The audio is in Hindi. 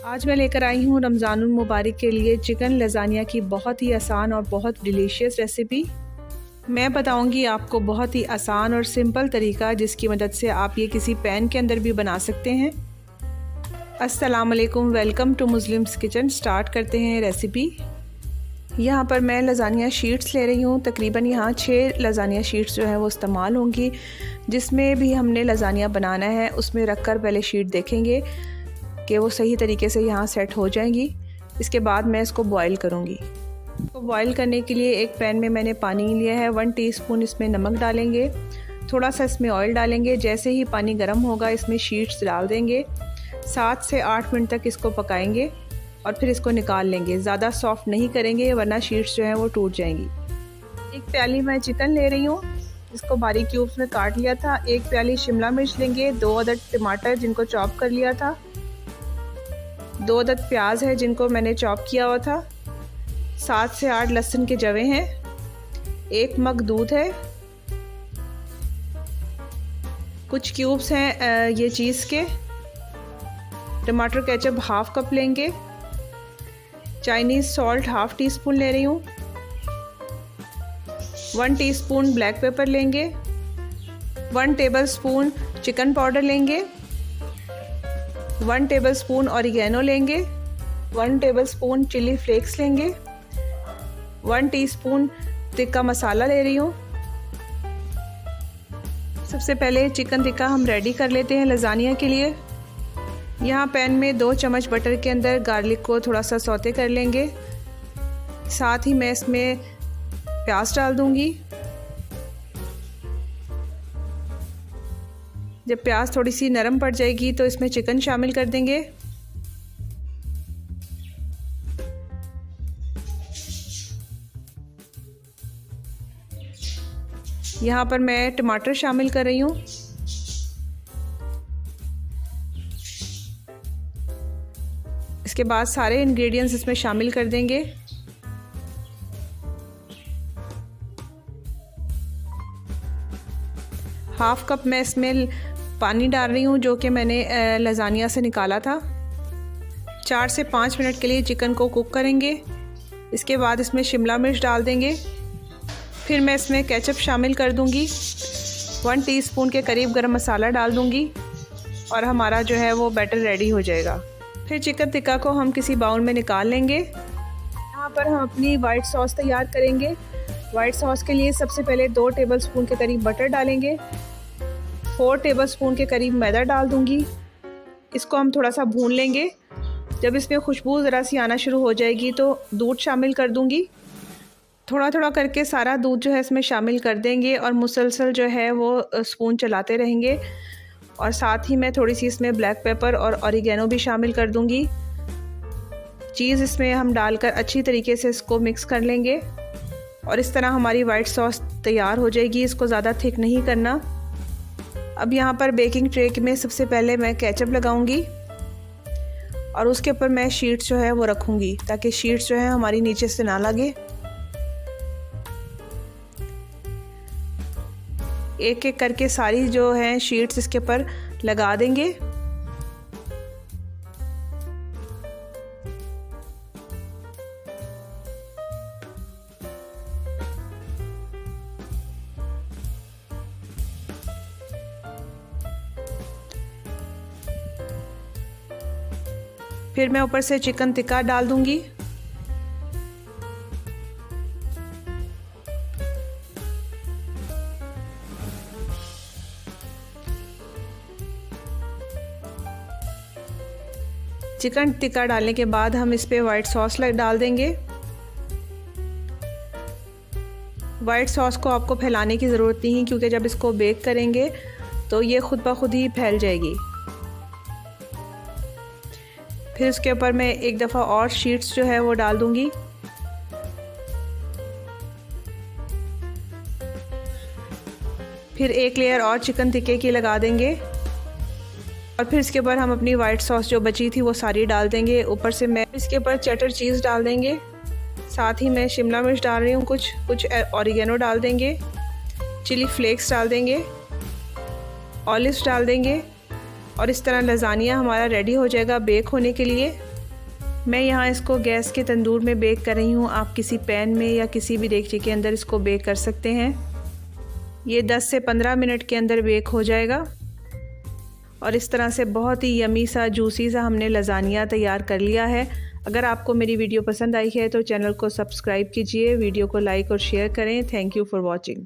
आज मैं लेकर आई हूँ रमज़ानुल मुबारक के लिए चिकन लज़ानिया की बहुत ही आसान और बहुत डिलीशियस रेसिपी। मैं बताऊँगी आपको बहुत ही आसान और सिंपल तरीका जिसकी मदद से आप ये किसी पैन के अंदर भी बना सकते हैं। अस्सलाम वालेकुम, welcome to Muslims kitchen. Start करते हैं रेसिपी। यहाँ पर मैं लज़ानिया शीट्स ले रही हूँ। तकरीबन यहाँ 6 लज़ानिया शीट्स जो है वो इस्तेमाल होंगी। जिसमें भी हमने लज़ानिया बनाना है उसमें रख कर पहले शीट देखेंगे कि वो सही तरीके से यहाँ सेट हो जाएंगी। इसके बाद मैं इसको बॉईल करूँगी। तो बॉईल करने के लिए एक पैन में मैंने पानी लिया है। 1 टीस्पून इसमें नमक डालेंगे, थोड़ा सा इसमें ऑयल डालेंगे। जैसे ही पानी गर्म होगा इसमें शीट्स डाल देंगे। 7 से 8 मिनट तक इसको पकाएंगे और फिर इसको निकाल लेंगे। ज़्यादा सॉफ्ट नहीं करेंगे वरना शीट्स जो हैं वो टूट जाएंगी। एक प्याली मैं चिकन ले रही हूँ, इसको बारीक क्यूब्स में काट लिया था। 1 प्याली शिमला मिर्च लेंगे, 2 अदद टमाटर जिनको चॉप कर लिया था, 2 अदद प्याज है जिनको मैंने चॉप किया हुआ था, 7 से 8 लहसुन के जवे हैं, 1 मग दूध है, कुछ क्यूब्स हैं ये चीज़ के। टमाटर केचप हाफ कप लेंगे। Chinese salt half tea spoon ले रही हूँ। 1 टीस्पून ब्लैक पेपर लेंगे। 1 टेबलस्पून चिकन पाउडर लेंगे। 1 टेबलस्पून ऑरिगेनो लेंगे। 1 टेबलस्पून चिली फ्लेक्स लेंगे। 1 टीस्पून टिक्का मसाला ले रही हूँ। सबसे पहले चिकन टिक्का हम रेडी कर लेते हैं लज़ानिया के लिए। यहाँ पैन में 2 चम्मच बटर के अंदर गार्लिक को थोड़ा सा सौते कर लेंगे। साथ ही मैं इसमें प्याज डाल दूँगी। जब प्याज थोड़ी सी नरम पड़ जाएगी तो इसमें चिकन शामिल कर देंगे। यहाँ पर मैं टमाटर शामिल कर रही हूँ। इसके बाद सारे इंग्रेडिएंट्स इसमें शामिल कर देंगे। हाफ कप मैं इसमें पानी डाल रही हूँ जो कि मैंने लज़ानिया से निकाला था। 4 से 5 मिनट के लिए चिकन को कुक करेंगे। इसके बाद इसमें शिमला मिर्च डाल देंगे। फिर मैं इसमें केचप शामिल कर दूँगी। 1 टीस्पून के करीब गरम मसाला डाल दूँगी और हमारा जो है वो बैटर रेडी हो जाएगा। फिर चिकन टिक्का को हम किसी बाउल में निकाल लेंगे। यहाँ पर हम अपनी वाइट सॉस तैयार करेंगे। वाइट सॉस के लिए सबसे पहले 2 टेबलस्पून के करीब बटर डालेंगे। 4 टेबलस्पून के करीब मैदा डाल दूंगी। इसको हम थोड़ा सा भून लेंगे। जब इसमें खुशबू ज़रा सी आना शुरू हो जाएगी तो दूध शामिल कर दूंगी। थोड़ा थोड़ा करके सारा दूध जो है इसमें शामिल कर देंगे और मुसलसल जो है वो स्पून चलाते रहेंगे। और साथ ही मैं थोड़ी सी इसमें ब्लैक पेपर और ऑरिगेनो भी शामिल कर दूंगी। चीज़ इसमें हम डालकर अच्छी तरीके से इसको मिक्स कर लेंगे और इस तरह हमारी वाइट सॉस तैयार हो जाएगी। इसको ज़्यादा थिक नहीं करना। अब यहाँ पर बेकिंग ट्रे में सबसे पहले मैं केचप लगाऊंगी और उसके ऊपर मैं शीट्स जो है वो रखूँगी ताकि शीट्स जो है हमारी नीचे से ना लगे। एक एक करके सारी जो है शीट्स इसके ऊपर लगा देंगे। फिर मैं ऊपर से चिकन टिक्का डाल दूंगी। चिकन टिक्का डालने के बाद हम इस पे वाइट सॉस डाल देंगे। वाइट सॉस को आपको फैलाने की ज़रूरत नहीं है क्योंकि जब इसको बेक करेंगे तो ये खुद ब खुद ही फैल जाएगी। फिर उसके ऊपर मैं एक दफ़ा और शीट्स जो है वो डाल दूंगी। फिर एक लेयर और चिकन टिक्के की लगा देंगे और फिर इसके ऊपर हम अपनी वाइट सॉस जो बची थी वो सारी डाल देंगे। ऊपर से मैं इसके ऊपर चेडर चीज़ डाल देंगे। साथ ही मैं शिमला मिर्च डाल रही हूँ, कुछ ऑरिगेनो डाल देंगे, चिली फ्लेक्स डाल देंगे, ऑलिव्स डाल देंगे और इस तरह लज़ानिया हमारा रेडी हो जाएगा बेक होने के लिए। मैं यहाँ इसको गैस के तंदूर में बेक कर रही हूँ। आप किसी पैन में या किसी भी देगची के अंदर इसको बेक कर सकते हैं। ये 10 से 15 मिनट के अंदर बेक हो जाएगा और इस तरह से बहुत ही यमी सा जूसी सा हमने लज़ानिया तैयार कर लिया है। अगर आपको मेरी वीडियो पसंद आई है तो चैनल को सब्सक्राइब कीजिए, वीडियो को लाइक और शेयर करें। Thank you for watching.